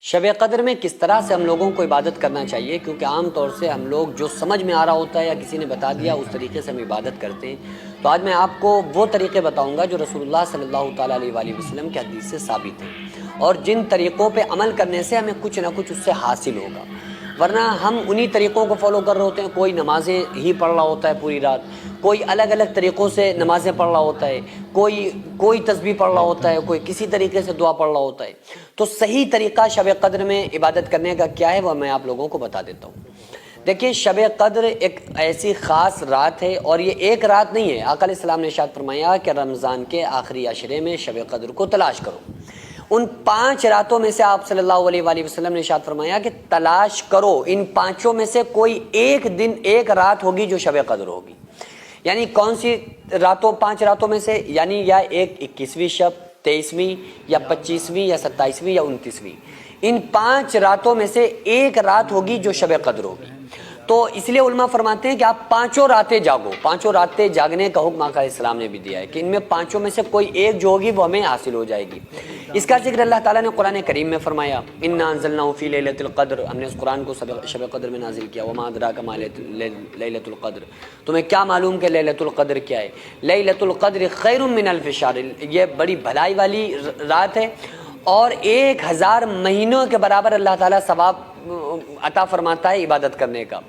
شب قدر میں کس طرح سے ہم لوگوں کو عبادت کرنا چاہیے، کیونکہ عام طور سے ہم لوگ جو سمجھ میں آ رہا ہوتا ہے یا کسی نے بتا دیا اس طریقے سے ہم عبادت کرتے ہیں۔ تو آج میں آپ کو وہ طریقے بتاؤں گا جو رسول اللہ صلی اللہ تعالیٰ علیہ وآلہ وسلم کے حدیث سے ثابت ہیں، اور جن طریقوں پہ عمل کرنے سے ہمیں کچھ نہ کچھ اس سے حاصل ہوگا، ورنہ ہم انہی طریقوں کو فالو کر رہے ہوتے ہیں۔ کوئی نمازیں ہی پڑھ رہا ہوتا ہے پوری رات، کوئی الگ الگ طریقوں سے نمازیں پڑھ رہا ہوتا ہے، کوئی تسبیح پڑھ رہا ہوتا ہے، کوئی کسی طریقے سے دعا پڑھ رہا ہوتا ہے۔ تو صحیح طریقہ شب قدر میں عبادت کرنے کا کیا ہے وہ میں آپ لوگوں کو بتا دیتا ہوں۔ دیکھیے، شب قدر ایک ایسی خاص رات ہے، اور یہ ایک رات نہیں ہے۔ آقا علیہ السلام نے ارشاد فرمایا کہ رمضان کے آخری عشرے میں شب قدر کو تلاش کرو۔ ان 5 راتوں میں سے آپ صلی اللہ علیہ وآلہ وسلم نے ارشاد فرمایا کہ تلاش کرو، ان 5 میں سے کوئی ایک دن، ایک رات ہوگی جو شب قدر ہوگی۔ یعنی کون سی راتوں؟ 5 راتوں میں سے، یعنی یا ایک 21ویں شب، 23ویں یا 25ویں یا 27ویں یا 29ویں، ان 5 راتوں میں سے ایک رات ہوگی جو شب قدر ہوگی۔ تو اس لیے علماء فرماتے ہیں کہ آپ 5 راتیں جاگو۔ 5 راتیں جاگنے کا حکم آقا علیہ السلام نے بھی دیا ہے کہ ان میں 5 میں سے کوئی ایک جو ہوگی وہ ہمیں حاصل ہو جائے گی۔ اس کا ذکر اللہ تعالیٰ نے قرآن کریم میں فرمایا، انا انزلناہ فی لیلۃ القدر، ہم نے اس قرآن کو شب قدر میں نازل کیا۔ وما ادراک ما لیلۃ القدر، تمہیں کیا معلوم کہ لیلۃ القدر کیا ہے؟ لیلۃ القدر خیر من الف شہر، یہ بڑی بھلائی والی رات ہے، اور 1000 مہینوں کے برابر اللہ تعالیٰ ثواب عطا فرماتا ہے عبادت کرنے کا۔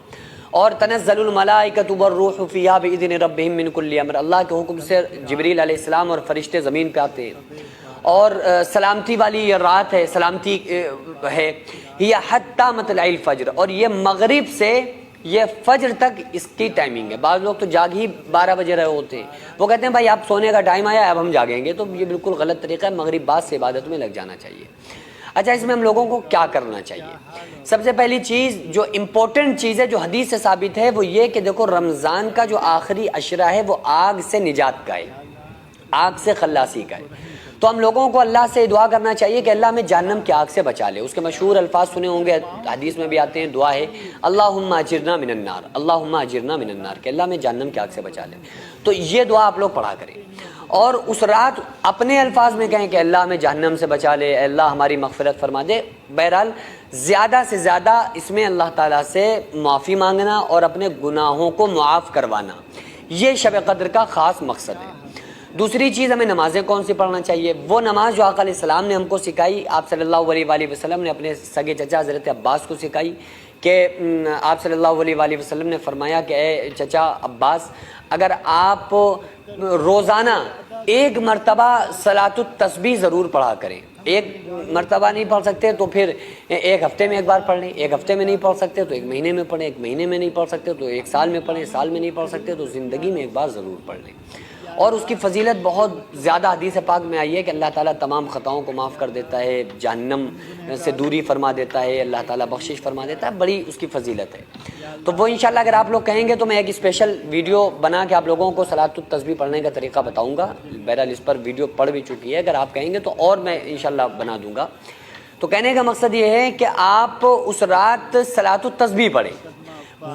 اور تنزل الملائکۃ والروح فیہا باذن ربہم من کل امر، اللہ کے حکم سے جبریل علیہ السلام اور فرشتے زمین پہ آتے ہیں، اور سلامتی والی یہ رات ہے، سلامتی ہے۔ یہ حتی مطلع الفجر، اور یہ مغرب سے یہ فجر تک اس کی ٹائمنگ ہے۔ بعض لوگ تو جاگ ہی 12 بجے رہے ہوتے ہیں، وہ کہتے ہیں بھائی اب سونے کا ٹائم آیا اب ہم جاگیں گے، تو یہ بالکل غلط طریقہ ہے۔ مغرب بعد سے عبادت میں لگ جانا چاہیے۔ اچھا، اس میں ہم لوگوں کو کیا کرنا چاہیے؟ سب سے پہلی چیز جو امپورٹنٹ چیز ہے، جو حدیث سے ثابت ہے، وہ یہ کہ دیکھو، رمضان کا جو آخری عشرہ ہے وہ آگ سے نجات کا ہے، آگ سے خلاصی کا ہے۔ تو ہم لوگوں کو اللہ سے دعا کرنا چاہیے کہ اللہ ہمیں جہنم کی آگ سے بچا لے۔ اس کے مشہور الفاظ سنے ہوں گے، حدیث میں بھی آتے ہیں، دعا ہے اللہم اجرنا من النار، اللہم اجرنا من النار، کہ اللہ ہمیں جہنم کی آگ سے بچا لے۔ تو یہ دعا آپ لوگ پڑھا کریں، اور اس رات اپنے الفاظ میں کہیں کہ اللہ ہمیں جہنم سے بچا لے، اللہ ہماری مغفرت فرما دے۔ بہرحال زیادہ سے زیادہ اس میں اللہ تعالیٰ سے معافی مانگنا اور اپنے گناہوں کو معاف کروانا، یہ شب قدر کا خاص مقصد ہے۔ دوسری چیز، ہمیں نمازیں کون سی پڑھنا چاہیے؟ وہ نماز جو آقا علیہ السلام نے ہم کو سکھائی، آپ صلی اللہ علیہ وآلہ وسلم نے اپنے سگے چچا حضرت عباس کو سکھائی، کہ آپ صلی اللہ علیہ وآلہ وسلم نے فرمایا کہ اے چچا عباس، اگر آپ روزانہ 1 مرتبہ صلاۃ التسبیح ضرور پڑھا کریں، 1 مرتبہ نہیں پڑھ سکتے تو پھر 1 ہفتے میں 1 بار پڑھ لیں، 1 ہفتے میں نہیں پڑھ سکتے تو 1 مہینے میں پڑھیں، 1 مہینے میں نہیں پڑھ سکتے تو 1 سال میں پڑھیں، سال میں نہیں پڑھ سکتے تو زندگی میں 1 بار ضرور پڑھ لیں۔ اور اس کی فضیلت بہت زیادہ حدیث پاک میں آئی ہے کہ اللہ تعالیٰ تمام خطاؤں کو معاف کر دیتا ہے، جہنم سے دوری فرما دیتا ہے، اللہ تعالیٰ بخشش فرما دیتا ہے، بڑی اس کی فضیلت ہے۔ تو وہ انشاءاللہ اگر آپ لوگ کہیں گے تو میں ایک اسپیشل ویڈیو بنا کے آپ لوگوں کو صلاۃ التسبیح پڑھنے کا طریقہ بتاؤں گا۔ بہرحال اس پر ویڈیو پڑ بھی چکی ہے، اگر آپ کہیں گے تو اور میں انشاءاللہ بنا دوں گا۔ تو کہنے کا مقصد یہ ہے کہ آپ اس رات صلاۃ التسبیح پڑھیں،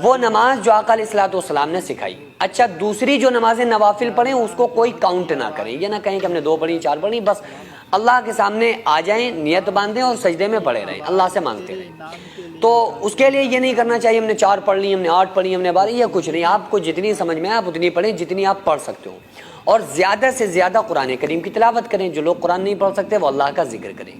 وہ نماز جو آقا علیہ الصلوۃ والسلام نے سکھائی۔ اچھا، دوسری جو نمازیں نوافل پڑھیں اس کو کوئی کاؤنٹ نہ کریں، یہ نہ کہیں کہ ہم نے 2 پڑھی 4 پڑھی، بس اللہ کے سامنے آ جائیں، نیت باندھیں اور سجدے میں پڑے رہیں، اللہ سے مانگتے رہیں۔ تو اس کے لیے یہ نہیں کرنا چاہیے ہم نے 4 پڑھ لی، ہم نے 8 پڑھی، ہم نے 12، یہ کچھ نہیں۔ آپ کو جتنی سمجھ میں آپ اتنی پڑھیں جتنی آپ پڑھ سکتے ہو، اور زیادہ سے زیادہ قرآن کریم کی تلاوت کریں۔ جو لوگ قرآن نہیں پڑھ سکتے وہ اللہ کا ذکر کریں۔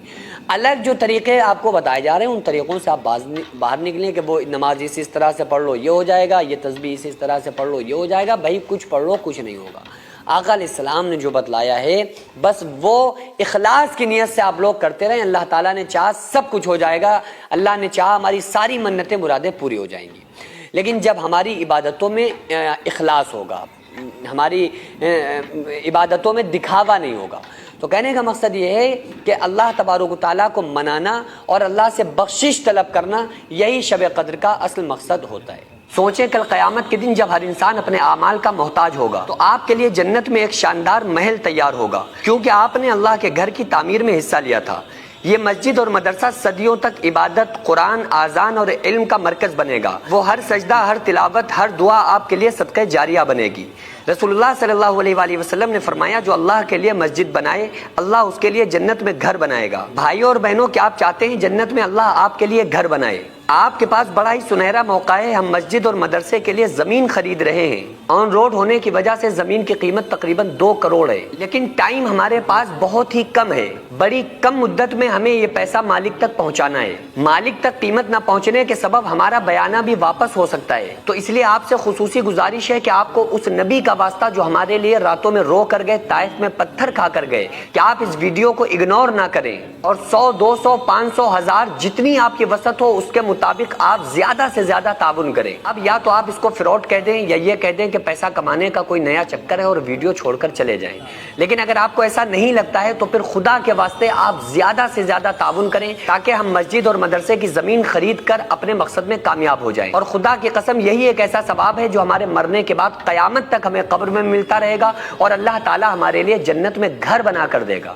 الگ جو طریقے آپ کو بتائے جا رہے ہیں ان طریقوں سے آپ باہر نکلیں کہ وہ نماز اس طرح سے پڑھ لو یہ ہو جائے گا، یہ تسبیح اس طرح سے پڑھ لو یہ ہو جائے گا۔ بھائی کچھ پڑھ لو کچھ نہیں ہوگا۔ آقا علیہ السلام نے جو بتلایا ہے بس وہ اخلاص کی نیت سے آپ لوگ کرتے رہیں، اللہ تعالیٰ نے چاہا سب کچھ ہو جائے گا، اللہ نے چاہا ہماری ساری منتیں مرادیں پوری ہو جائیں گی۔ لیکن جب ہماری عبادتوں میں اخلاص ہوگا، ہماری عبادتوں میں دکھاوا نہیں ہوگا، تو کہنے کا مقصد یہ ہے کہ اللہ تبارک و تعالیٰ کو منانا اور اللہ سے بخشش طلب کرنا، یہی شب قدر کا اصل مقصد ہوتا ہے۔ سوچیں کل قیامت کے دن جب ہر انسان اپنے اعمال کا محتاج ہوگا تو آپ کے لیے جنت میں ایک شاندار محل تیار ہوگا، کیونکہ آپ نے اللہ کے گھر کی تعمیر میں حصہ لیا تھا۔ یہ مسجد اور مدرسہ صدیوں تک عبادت، قرآن، آذان اور علم کا مرکز بنے گا۔ وہ ہر سجدہ، ہر تلاوت، ہر دعا آپ کے لیے صدقہ جاریہ بنے گی۔ رسول اللہ صلی اللہ علیہ وآلہ وسلم نے فرمایا جو اللہ کے لیے مسجد بنائے اللہ اس کے لیے جنت میں گھر بنائے گا۔ بھائیوں اور بہنوں، کیا آپ چاہتے ہیں جنت میں اللہ آپ کے لیے گھر بنائے؟ آپ کے پاس بڑا ہی سنہرا موقع ہے۔ ہم مسجد اور مدرسے کے لیے زمین خرید رہے ہیں۔ آن روڈ ہونے کی وجہ سے زمین کی قیمت تقریباً 2 کروڑ ہے، لیکن ٹائم ہمارے پاس بہت ہی کم ہے۔ بڑی کم مدت میں ہمیں یہ پیسہ مالک تک پہنچانا ہے۔ مالک تک قیمت نہ پہنچنے کے سبب ہمارا بیانہ بھی واپس ہو سکتا ہے۔ تو اس لیے آپ سے خصوصی گزارش ہے کہ آپ کو اس نبی کا واسطہ جو ہمارے لیے راتوں میں رو کر گئے، طائف میں پتھر کھا کر گئے، کہ آپ اس ویڈیو کو اگنور نہ کریں اور 100، 200، 500، 1000 جتنی آپ کی وسعت ہو اس کے مطابق آپ زیادہ سے زیادہ تعاون کریں۔ اب یا تو آپ اس کو فراڈ کہہ دیں یا یہ کہہ دیں کہ پیسہ کمانے کا کوئی نیا چکر ہے اور ویڈیو چھوڑ کر چلے جائیں، لیکن اگر آپ کو ایسا نہیں لگتا ہے تو پھر خدا کے واسطے آپ زیادہ سے زیادہ تعاون کریں تاکہ ہم مسجد اور مدرسے کی زمین خرید کر اپنے مقصد میں کامیاب ہو جائیں۔ اور خدا کی قسم یہی ایک ایسا ثواب ہے جو ہمارے مرنے کے بعد قیامت تک ہمیں قبر میں ملتا رہے گا اور اللہ تعالی ہمارے لیے جنت میں گھر بنا کر دے گا۔